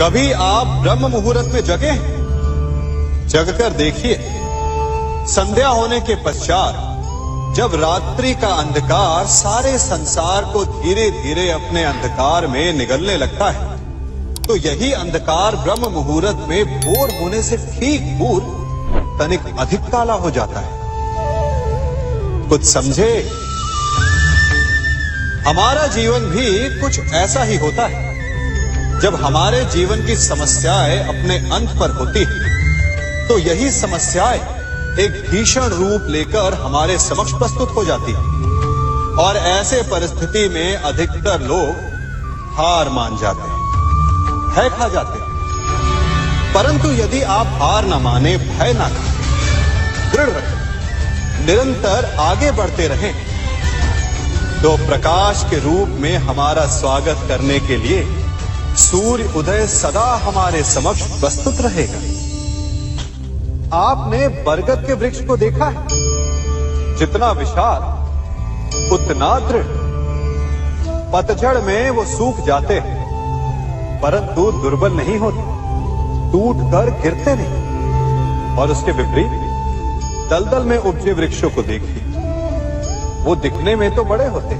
कभी आप ब्रह्म मुहूर्त में जगे? जगकर देखिए, संध्या होने के पश्चात जब रात्रि का अंधकार सारे संसार को धीरे धीरे अपने अंधकार में निगलने लगता है, तो यही अंधकार ब्रह्म मुहूर्त में भोर होने से ठीक पूर्व तनिक अधिक काला हो जाता है। कुछ समझे? हमारा जीवन भी कुछ ऐसा ही होता है। जब हमारे जीवन की समस्याएं अपने अंत पर होती हैं, तो यही समस्याएं एक भीषण रूप लेकर हमारे समक्ष प्रस्तुत हो जाती हैं और ऐसे परिस्थिति में अधिकतर लोग हार मान जाते हैं, भय खा जाते हैं। परंतु यदि आप हार न माने, भय न खाएं, दृढ़ रहें, निरंतर आगे बढ़ते रहें, तो प्रकाश के रूप में हमारा स्वागत करने के लिए सूर्य उदय सदा हमारे समक्ष प्रस्तुत रहेगा। आपने बरगद के वृक्ष को देखा है? जितना विशाल उतना दृढ़। पतझड़ में वो सूख जाते हैं, परंतु दुर्बल नहीं होते, टूटकर गिरते नहीं। और उसके विपरीत दलदल में उपजे वृक्षों को देखिए, वो दिखने में तो बड़े होते,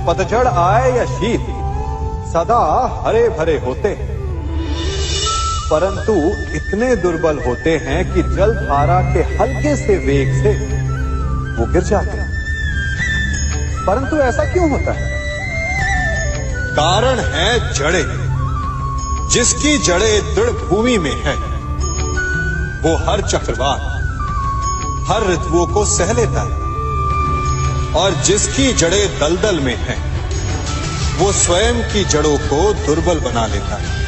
पतझड़ आए या शीत सदा हरे भरे होते हैं, परंतु इतने दुर्बल होते हैं कि जल धारा के हल्के से वेग से वो गिर जाते हैं। परंतु ऐसा क्यों होता है? कारण है जड़ें। जिसकी जड़ें दृढ़ भूमि में है, वो हर चक्रवात, हर ऋतुओं को सह लेता है, और जिसकी जड़ें दलदल में है, वो स्वयं की जड़ों को दुर्बल बना लेता है।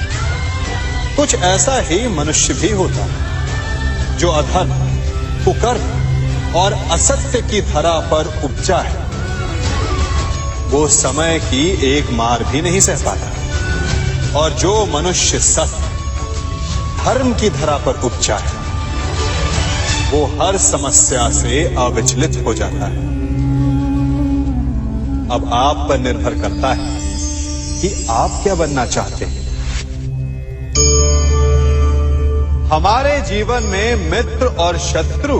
कुछ ऐसा ही मनुष्य भी होता है, जो अधर्म, कुकर्म और असत्य की धरा पर उपजा है। वो समय की एक मार भी नहीं सह पाता, और जो मनुष्य सत्य, धर्म की धरा पर उपजा है, वो हर समस्या से अविचलित हो जाता है। अब आप पर निर्भर करता है कि आप क्या बनना चाहते हैं। हमारे जीवन में मित्र और शत्रु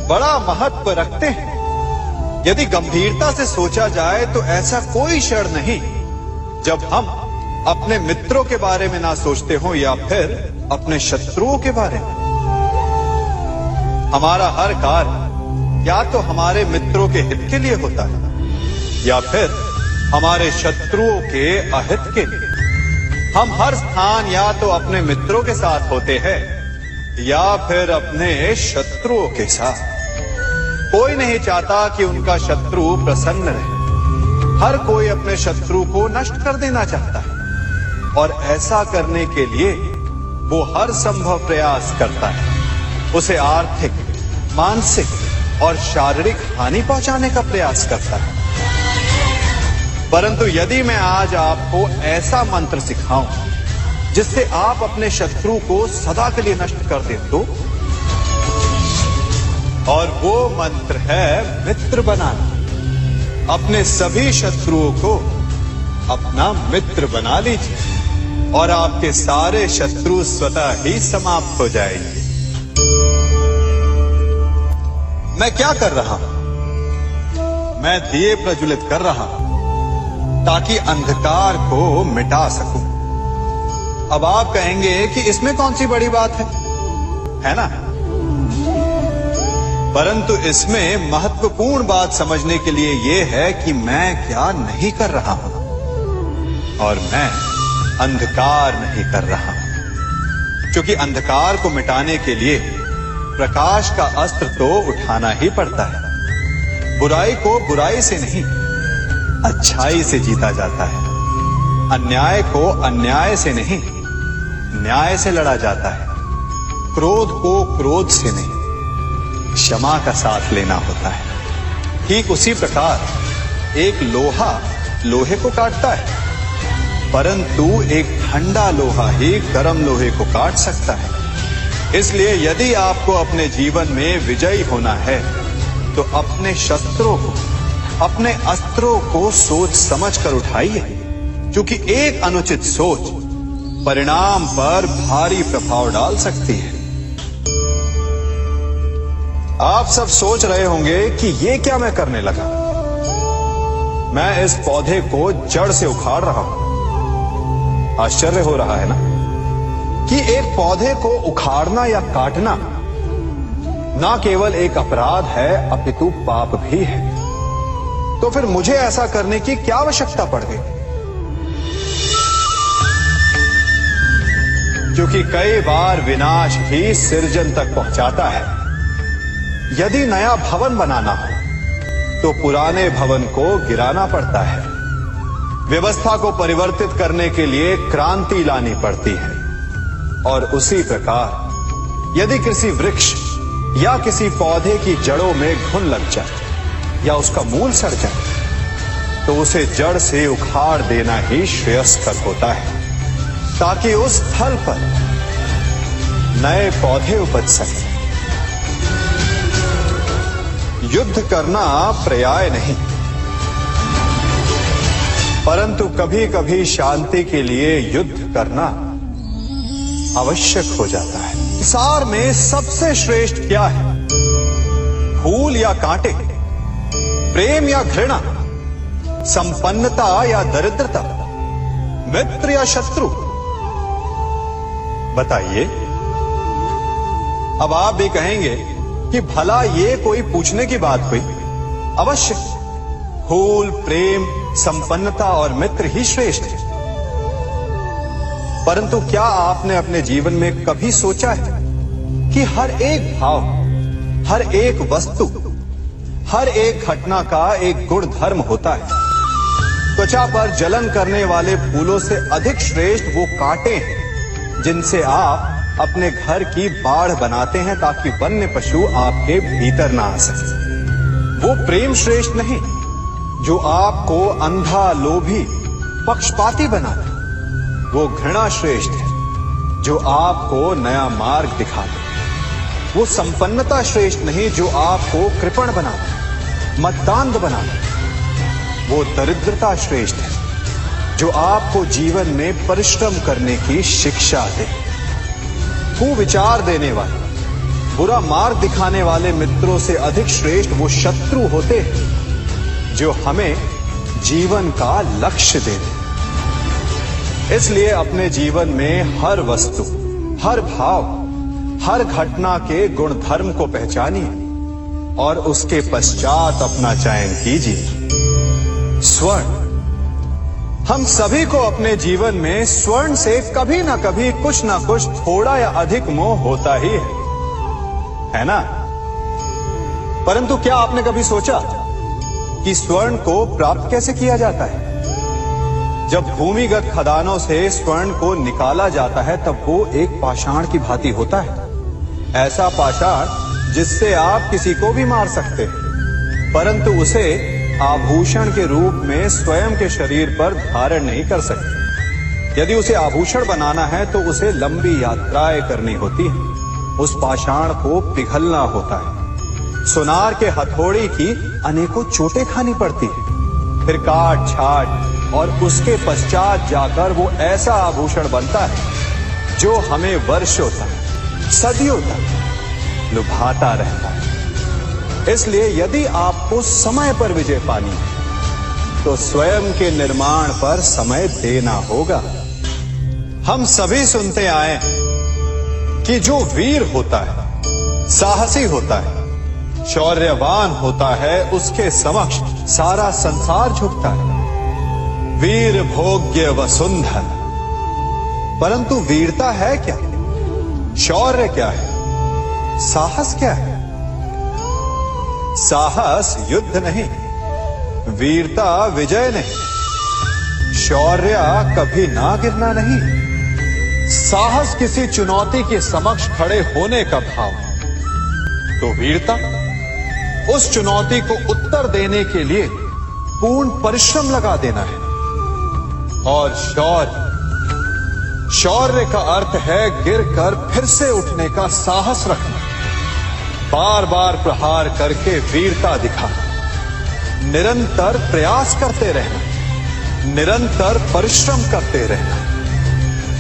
बड़ा महत्व रखते हैं। यदि गंभीरता से सोचा जाए तो ऐसा कोई क्षण नहीं जब हम अपने मित्रों के बारे में ना सोचते हो या फिर अपने शत्रुओं के बारे में। हमारा हर कार्य या तो हमारे मित्रों के हित के लिए होता है या फिर हमारे शत्रुओं के अहित के लिए। हम हर स्थान या तो अपने मित्रों के साथ होते हैं या फिर अपने शत्रुओं के साथ। कोई नहीं चाहता कि उनका शत्रु प्रसन्न रहे। हर कोई अपने शत्रु को नष्ट कर देना चाहता है, और ऐसा करने के लिए वो हर संभव प्रयास करता है। उसे आर्थिक, मानसिक और शारीरिक हानि पहुंचाने का प्रयास करता है। परंतु यदि मैं आज आपको ऐसा मंत्र सिखाऊं जिससे आप अपने शत्रु को सदा के लिए नष्ट कर दें तो, और वो मंत्र है मित्र बनाना। अपने सभी शत्रुओं को अपना मित्र बना लीजिए और आपके सारे शत्रु स्वतः ही समाप्त हो जाएंगे। मैं क्या कर रहा हूं? मैं दिए प्रज्वलित कर रहा हूं ताकि अंधकार को मिटा सकूं। अब आप कहेंगे कि इसमें कौन सी बड़ी बात है ना? परंतु इसमें महत्वपूर्ण बात समझने के लिए यह है कि मैं क्या नहीं कर रहा हूं, और मैं अंधकार नहीं कर रहा हूं। क्योंकि अंधकार को मिटाने के लिए प्रकाश का अस्त्र तो उठाना ही पड़ता है। बुराई को बुराई से नहीं, अच्छाई से जीता जाता है। अन्याय को अन्याय से नहीं, न्याय से लड़ा जाता है। क्रोध को क्रोध से नहीं, क्षमा का साथ लेना होता है। ठीक उसी प्रकार एक लोहा लोहे को काटता है, परंतु एक ठंडा लोहा ही गर्म लोहे को काट सकता है। इसलिए यदि आपको अपने जीवन में विजयी होना है, तो अपने शस्त्रों को, अपने अस्त्रों को सोच समझ कर उठाइए, क्योंकि एक अनुचित सोच परिणाम पर भारी प्रभाव डाल सकती है। आप सब सोच रहे होंगे कि ये क्या मैं करने लगा। मैं इस पौधे को जड़ से उखाड़ रहा हूं। आश्चर्य हो रहा है ना कि एक पौधे को उखाड़ना या काटना ना केवल एक अपराध है अपितु पाप भी है। तो फिर मुझे ऐसा करने की क्या आवश्यकता पड़ गई? क्योंकि कई बार विनाश ही सृजन तक पहुंचाता है। यदि नया भवन बनाना हो तो पुराने भवन को गिराना पड़ता है। व्यवस्था को परिवर्तित करने के लिए क्रांति लानी पड़ती है। और उसी प्रकार यदि किसी वृक्ष या किसी पौधे की जड़ों में घुन लग जाए या उसका मूल सड़ जाए तो उसे जड़ से उखाड़ देना ही श्रेयस्कर होता है, ताकि उस स्थल पर नए पौधे उपज सके। युद्ध करना पर्याय नहीं, परंतु कभी कभी शांति के लिए युद्ध करना आवश्यक हो जाता है। संसार में सबसे श्रेष्ठ क्या है? फूल या कांटे, प्रेम या घृणा, संपन्नता या दरिद्रता, मित्र या शत्रु? बताइए। अब आप भी कहेंगे कि भला ये कोई पूछने की बात हुई? अवश्य, फूल, प्रेम, संपन्नता और मित्र ही श्रेष्ठ है। परंतु क्या आपने अपने जीवन में कभी सोचा है कि हर एक भाव, हर एक वस्तु, हर एक घटना का एक गुण धर्म होता है? त्वचा पर जलन करने वाले फूलों से अधिक श्रेष्ठ वो कांटे हैं जिनसे आप अपने घर की बाढ़ बनाते हैं ताकि वन्य पशु आपके भीतर ना आ सके। वो प्रेम श्रेष्ठ नहीं जो आपको अंधा, लोभी, पक्षपाती बनाता। वो घृणा श्रेष्ठ है जो आपको नया मार्ग दिखाता। वो संपन्नता श्रेष्ठ नहीं जो आपको कृपण बनाता, मतदान बनाता। वो दरिद्रता श्रेष्ठ है जो आपको जीवन में परिश्रम करने की शिक्षा दे। कुविचार देने वाले, बुरा मार्ग दिखाने वाले मित्रों से अधिक श्रेष्ठ वो शत्रु होते हैं जो हमें जीवन का लक्ष्य देते। इसलिए अपने जीवन में हर वस्तु, हर भाव, हर घटना के गुण धर्म को पहचानिए और उसके पश्चात अपना चयन कीजिए। स्वर्ण, हम सभी को अपने जीवन में स्वर्ण से कभी ना कभी कुछ ना कुछ थोड़ा या अधिक मोह होता ही है ना? परंतु क्या आपने कभी सोचा कि स्वर्ण को प्राप्त कैसे किया जाता है? जब भूमिगत खदानों से स्वर्ण को निकाला जाता है तब वो एक पाषाण की भांति होता है। ऐसा पाषाण जिससे आप किसी को भी मार सकते हैं, परंतु उसे आभूषण के रूप में स्वयं के शरीर पर धारण नहीं कर सकते। यदि उसे आभूषण बनाना है तो उसे लंबी यात्राएं करनी होती है। उस पाषाण को पिघलना होता है। सुनार के हथौड़ी की अनेकों चोटें खानी पड़ती है। फिर काट छाट और उसके पश्चात जाकर वो ऐसा आभूषण बनता है जो हमें वर्षों तक, सदियों तक लुभाता रहता है। इसलिए यदि आपको समय पर विजय पानी है तो स्वयं के निर्माण पर समय देना होगा। हम सभी सुनते आए कि जो वीर होता है, साहसी होता है, शौर्यवान होता है, उसके समक्ष सारा संसार झुकता है। वीर भोग्य वसुंधर। परंतु वीरता है क्या? शौर्य क्या है? साहस क्या है? साहस युद्ध नहीं, वीरता विजय नहीं, शौर्य कभी ना गिरना नहीं। साहस किसी चुनौती के समक्ष खड़े होने का भाव है, तो वीरता उस चुनौती को उत्तर देने के लिए पूर्ण परिश्रम लगा देना है। और शौर्य का अर्थ है गिरकर फिर से उठने का साहस रखना, बार बार प्रहार करके वीरता दिखाना, निरंतर प्रयास करते रहना, निरंतर परिश्रम करते रहना।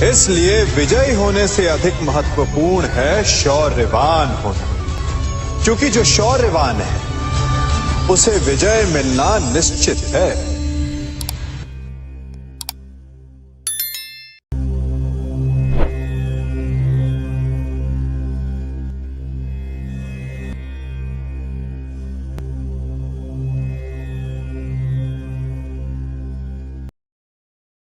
इसलिए विजयी होने से अधिक महत्वपूर्ण है शौर्यवान होना, क्योंकि जो शौर्यवान है उसे विजय मिलना निश्चित है।